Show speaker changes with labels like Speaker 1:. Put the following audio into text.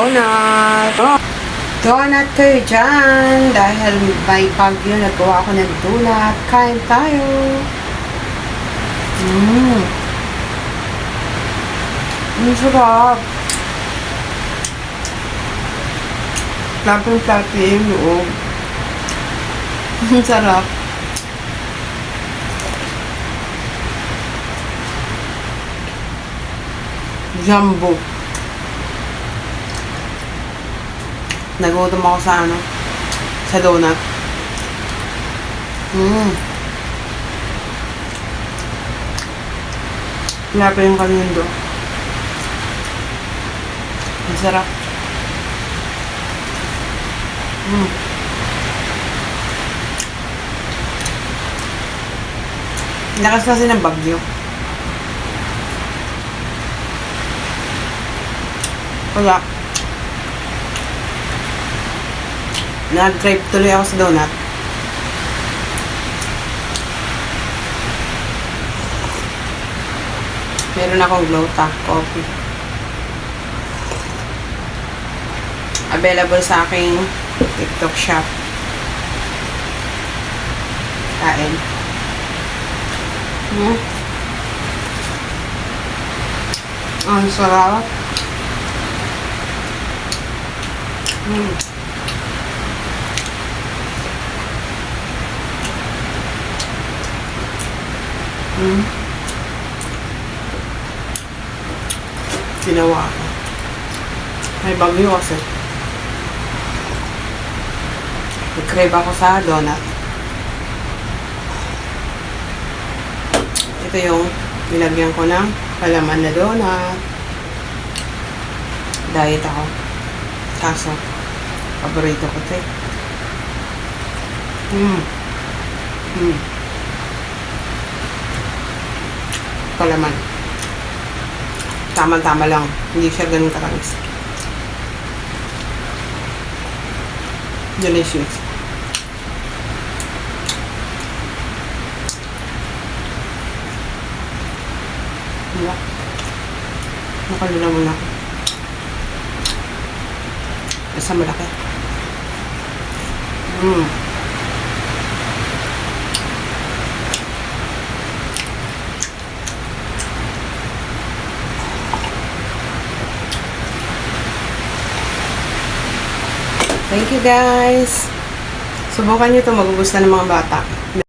Speaker 1: donut. Oh, donut kayo dyan. Dahil may bagyo, nagawa ako ng donut. Kain tayo. Ang sarap. Plaping-plapi yung loob. Ang sarap. Jumbo. Nagutom ako sa sa donut. Plapa yung kanindo. Ang sarap. Lakas kasi ng bagyo. Kaya nag-crave tuloy ako sa donut. Meron akong Glowtac coffee. Available sa aking TikTok shop. Kain. Ang sarap. Ginawa ko. May bagyo kasi. Nag-crave ako sa donut. Ito yung nilagyan ko ng palaman na donut. Diet ako. Kaso, paborito ko ito eh. Palaman. Tama-tama lang. Hindi siya ganun katamis. Delicious. Diba? Nakalula muna ako. Basta malaki. Thank you guys. Subukan nyo ito, magugustuhan ng mga bata.